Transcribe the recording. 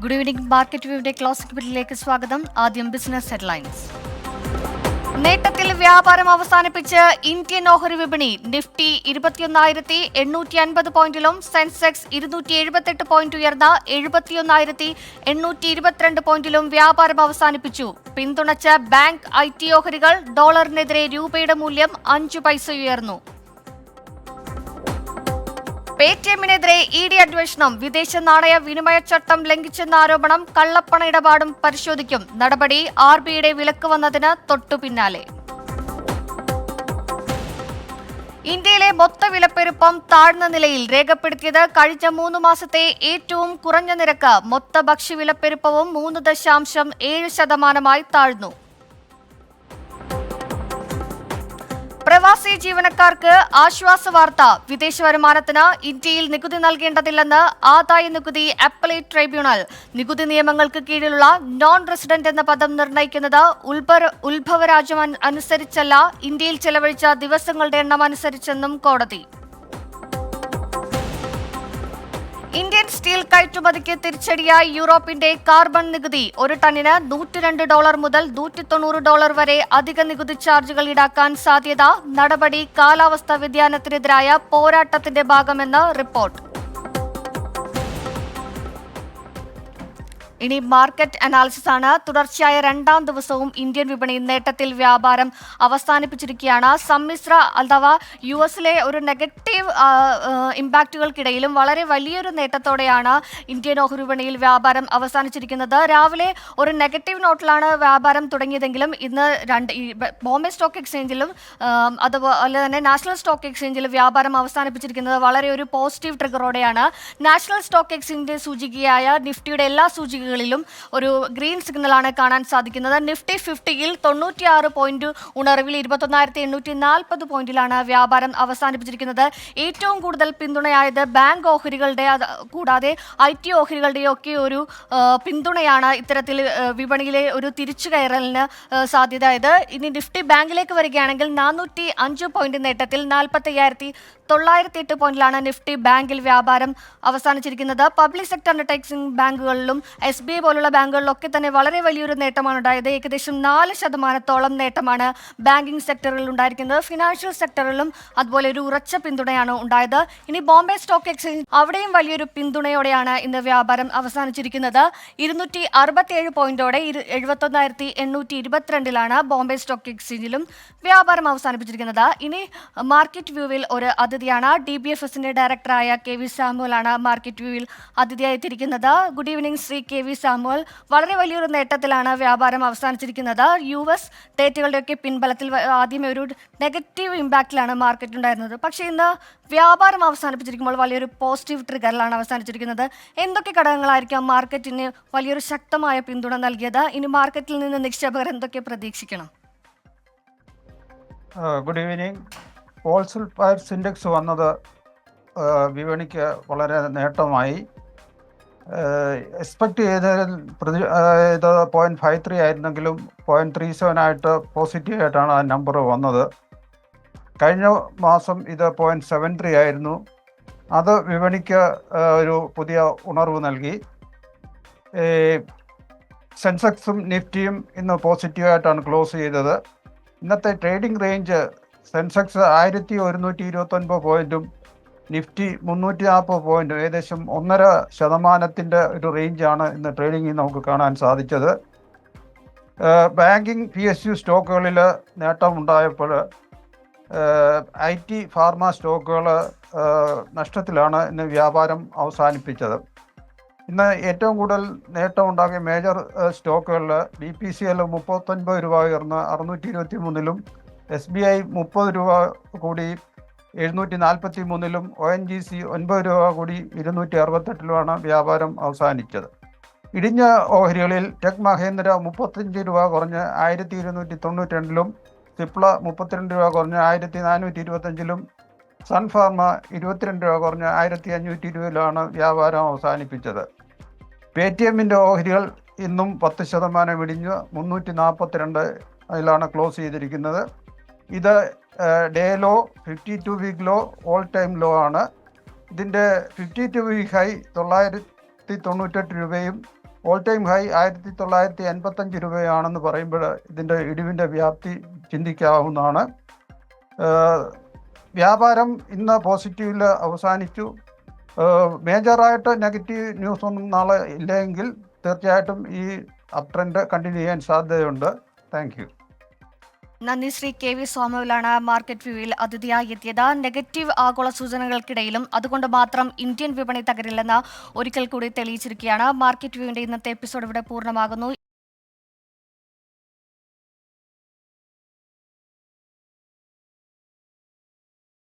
Good evening. Market വ്യൂവിന്റെ closing ബില്ലിലേക്ക് സ്വാഗതം. ആദ്യം business headlines. നേട്ടത്തിൽ വ്യാപാരം അവസാനിപ്പിച്ച് ഇന്ത്യൻ ഓഹരി വിപണി. നിഫ്റ്റി 21,850 പോയിന്റിലും സെൻസെക്സ് 278 പോയിന്റ് ഉയർന്ന 71,822 പോയിന്റിലും വ്യാപാരം അവസാനിപ്പിച്ചു. പിന്തുണച്ച ബാങ്ക്, IT ഓഹരികൾ. ഡോളറിനെതിരെ രൂപയുടെ മൂല്യം 5 പൈസ ഉയർന്നു. പേടിഎമ്മിനെതിരെ ED അന്വേഷണം. വിദേശ നാണയ വിനിമയ ചട്ടം ലംഘിച്ചെന്ന ആരോപണം. കള്ളപ്പണ ഇടപാടും പരിശോധിക്കും. നടപടി RBIയുടെ വിലക്ക് വന്നതിന് തൊട്ടു പിന്നാലെ. ഇന്ത്യയിലെ മൊത്ത വിലപ്പെരുപ്പം താഴ്ന്ന നിലയിൽ രേഖപ്പെടുത്തിയത്. കഴിഞ്ഞ 3 മാസത്തെ ഏറ്റവും കുറഞ്ഞ നിരക്ക്. മൊത്ത ഭക്ഷ്യവിലപ്പെരുപ്പവും 3.7% താഴ്ന്നു. പ്രവാസി ജീവനക്കാർക്ക് ആശ്വാസ വാർത്ത. വിദേശ വരുമാനത്തിന് ഇന്ത്യയിൽ നികുതി നൽകേണ്ടതില്ലെന്ന് ആദായ നികുതി അപ്പലേറ്റ് ട്രൈബ്യൂണൽ. നികുതി നിയമങ്ങൾക്ക് കീഴിലുള്ള നോൺ റെസിഡന്റ് എന്ന പദം നിർണ്ണയിക്കുന്നത് ഉത്ഭവരാജ്യം അനുസരിച്ചല്ല, ഇന്ത്യയിൽ ചെലവഴിച്ച ദിവസങ്ങളുടെ എണ്ണം അനുസരിച്ചെന്നും കോടതി. ഇന്ത്യൻ സ്റ്റീൽ കയറ്റുമതിക്ക് തിരിച്ചടിയായി യൂറോപ്പിന്റെ കാർബൺ നികുതി. ഒരു ടണ്ണിന് $102 മുതൽ $190 വരെ അധിക നികുതി ചാർജുകൾ ഈടാക്കാൻ സാധ്യത. നടപടി കാലാവസ്ഥാ വ്യതിയാനത്തിനെതിരായ പോരാട്ടത്തിന്റെ ഭാഗമെന്ന് റിപ്പോർട്ട്. ഇനി മാർക്കറ്റ് അനാലിസിസ് ആണ്. തുടർച്ചയായ 2ാം ദിവസവും ഇന്ത്യൻ വിപണി നേട്ടത്തിൽ വ്യാപാരം അവസാനിപ്പിച്ചിരിക്കുകയാണ്. സമ്മിശ്ര അഥവാ US ഒരു നെഗറ്റീവ് ഇമ്പാക്റ്റുകൾക്കിടയിലും വളരെ വലിയൊരു നേട്ടത്തോടെയാണ് ഇന്ത്യൻ ഓഹരി വിപണിയിൽ വ്യാപാരം അവസാനിച്ചിരിക്കുന്നത്. രാവിലെ ഒരു നെഗറ്റീവ് നോട്ടിലാണ് വ്യാപാരം തുടങ്ങിയതെങ്കിലും ഇന്ന് ബോംബെ സ്റ്റോക്ക് എക്സ്ചേഞ്ചിലും അതുപോലെ തന്നെ നാഷണൽ സ്റ്റോക്ക് എക്സ്ചേഞ്ചിലും വ്യാപാരം അവസാനിപ്പിച്ചിരിക്കുന്നത് വളരെ ഒരു പോസിറ്റീവ് ട്രിഗറോടെയാണ്. നാഷണൽ സ്റ്റോക്ക് എക്സ്ചേഞ്ചിന്റെ സൂചികയായ നിഫ്റ്റിയുടെ എല്ലാ സൂചികകളിലും ഒരു ഗ്രീൻ സിഗ്നലാണ് കാണാൻ സാധിക്കുന്നത്. നിഫ്റ്റി 50യിൽ 96 പോയിന്റ് ഉണർവിൽ 21,840 പോയിന്റിലാണ് വ്യാപാരം അവസാനിപ്പിച്ചിരിക്കുന്നത്. ഏറ്റവും കൂടുതൽ പിന്തുണയായത് ബാങ്ക് ഓഹരികളുടെ കൂടാതെ IT ഓഹരികളുടെയും ഒക്കെ ഒരു പിന്തുണയാണ് ഇത്തരത്തിൽ വിപണിയിലെ ഒരു തിരിച്ചുകയറലിന് സാധ്യതയായത്. ഇനി നിഫ്റ്റി ബാങ്കിലേക്ക് വരികയാണെങ്കിൽ 405 പോയിന്റ് നേട്ടത്തിൽ 45,908 പോയിന്റിലാണ് നിഫ്റ്റി ബാങ്കിൽ വ്യാപാരം അവസാനിച്ചിരിക്കുന്നത്. പബ്ലിക് സെക്ടർ അണ്ടർടേക്കിംഗ് ബാങ്കുകളിലും SBI പോലുള്ള ബാങ്കുകളിലൊക്കെ തന്നെ വളരെ വലിയൊരു നേട്ടമാണ് ഉണ്ടായത്. ഏകദേശം 4% നേട്ടമാണ് ബാങ്കിംഗ് സെക്ടറിൽ ഉണ്ടായിരിക്കുന്നത്. ഫിനാൻഷ്യൽ സെക്ടറിലും അതുപോലെ ഒരു ഉറച്ച പിന്തുണയാണ് ഉണ്ടായത്. ഇനി ബോംബെ സ്റ്റോക്ക് എക്സ്ചേഞ്ച്, അവിടെയും വലിയൊരു പിന്തുണയോടെയാണ് ഇന്ന് വ്യാപാരം അവസാനിച്ചിരിക്കുന്നത്. 267 പോയിന്റോടെ 71,822 ബോംബെ സ്റ്റോക്ക് എക്സ്ചേഞ്ചിലും വ്യാപാരം അവസാനിപ്പിച്ചിരിക്കുന്നത്. ഇനി മാർക്കറ്റ് വ്യൂവിൽ ഒരു അതിഥിയാണ്. DBFSന്റെ ഡയറക്ടറായ KV സാമുവൽ ആണ് മാർക്കറ്റ് വ്യൂവിൽ അതിഥിയായി എത്തിയിരിക്കുന്നത്. Good evening Shri KV Samuel. വളരെ വലിയൊരു നേട്ടത്തിലാണ് വ്യാപാരം അവസാനിച്ചിരിക്കുന്നത്. US ഡേറ്റുകളുടെയൊക്കെ പിൻബലത്തിൽ ആദ്യമേ ഒരു നെഗറ്റീവ് ഇമ്പാക്റ്റിലാണ് മാർക്കറ്റ് ഉണ്ടായിരുന്നത്. പക്ഷേ ഇന്ന് വ്യാപാരം അവസാനിപ്പിച്ചിരിക്കുമ്പോൾ വലിയൊരു പോസിറ്റീവ് ട്രിഗറിലാണ് അവസാനിച്ചിരിക്കുന്നത്. എന്തൊക്കെ ഘടകങ്ങളായിരിക്കാം മാർക്കറ്റിന് വലിയൊരു ശക്തമായ പിന്തുണ നൽകിയത്? ഇനി മാർക്കറ്റിൽ നിന്ന് നിക്ഷേപകർ എന്തൊക്കെ പ്രതീക്ഷിക്കണം? Good evening. Wholesale price index വന്നത് വിപണിക്ക് വളരെ നേട്ടമായി. എക്സ്പെക്ട് ചെയ്തതിൽ ഇത് 0.53 ആയിരുന്നെങ്കിലും 0.37 ആയിട്ട് പോസിറ്റീവായിട്ടാണ് ആ നമ്പർ വന്നത്. കഴിഞ്ഞ മാസം ഇത് 0.73 ആയിരുന്നു. അത് വിപണിക്ക് ഒരു പുതിയ ഉണർവ് നൽകി. സെൻസെക്സും നിഫ്റ്റിയും ഇന്ന് പോസിറ്റീവായിട്ടാണ് ക്ലോസ് ചെയ്തത്. ഇന്നത്തെ ട്രേഡിംഗ് റേഞ്ച് സെൻസെക്സ് 1,129 പോയിന്റും നിഫ്റ്റി 340 പോയിന്റും, ഏകദേശം 1.5% ഒരു റേഞ്ചാണ് ഇന്ന് ട്രേഡിങ്ങിൽ നമുക്ക് കാണാൻ സാധിച്ചത്. ബാങ്കിങ് PSU സ്റ്റോക്കുകളിൽ നേട്ടമുണ്ടായപ്പോൾ IT ഫാർമ സ്റ്റോക്കുകൾ നഷ്ടത്തിലാണ് ഇന്ന് വ്യാപാരം അവസാനിപ്പിച്ചത്. ഇന്ന് ഏറ്റവും കൂടുതൽ നേട്ടമുണ്ടാക്കിയ മേജർ സ്റ്റോക്കുകളിൽ BPCL 39 രൂപ ഉയർന്ന് 623-ലും, SBI 30 രൂപ കൂടി 743-ലും, ONGC 9 രൂപ കൂടി 268-ലുമാണ് വ്യാപാരം അവസാനിച്ചത്. ഇടിഞ്ഞ ഓഹരികളിൽ ടെക് മഹേന്ദ്ര 35 രൂപ കുറഞ്ഞ് 1,292-ലും, സിപ്ല 32 രൂപ കുറഞ്ഞ് 1,425-ലും, സൺഫാർമ 22 രൂപ കുറഞ്ഞ് 1,520-ലാണ് വ്യാപാരം അവസാനിപ്പിച്ചത്. പേടിഎമ്മിൻ്റെ ഓഹരികൾ ഇന്നും 10% ഇടിഞ്ഞ് 342 അതിലാണ് ക്ലോസ് ചെയ്തിരിക്കുന്നത്. ഇത് day low, 52 week low, all time low ആണ്. ഇതിൻ്റെ 52 വീക്ക് ഹൈ 998 രൂപയും ഓൾ ടൈം ഹൈ 1985 രൂപയാണെന്ന് പറയുമ്പോൾ ഇതിൻ്റെ ഇടിവിൻ്റെ വ്യാപ്തി ചിന്തിക്കാവുന്നതാണ്. വ്യാപാരം ഇന്ന് പോസിറ്റീവിൽ അവസാനിച്ചു. മേജറായിട്ട് നെഗറ്റീവ് ന്യൂസ് ഒന്നും നാളെ ഇല്ലെങ്കിൽ തീർച്ചയായിട്ടും ഈ അപ് ട്രെൻഡ് കണ്ടിന്യൂ ചെയ്യാൻ സാധ്യതയുണ്ട്. Thank you. നന്ദി. ശ്രീ കെ വി സ്വാമിലാണ് മാർക്കറ്റ് വ്യൂവിൽ അതിഥിയായി എത്തിയത്. നെഗറ്റീവ് ആഗോള സൂചനകൾക്കിടയിലും അതുകൊണ്ട് മാത്രം ഇന്ത്യൻ വിപണി തകരില്ലെന്ന് ഒരിക്കൽ കൂടി തെളിയിച്ചിരിക്കുകയാണ്. മാർക്കറ്റ് വ്യൂവിന്റെ ഇന്നത്തെ എപ്പിസോഡ് ഇവിടെ പൂർണ്ണമാകുന്നു.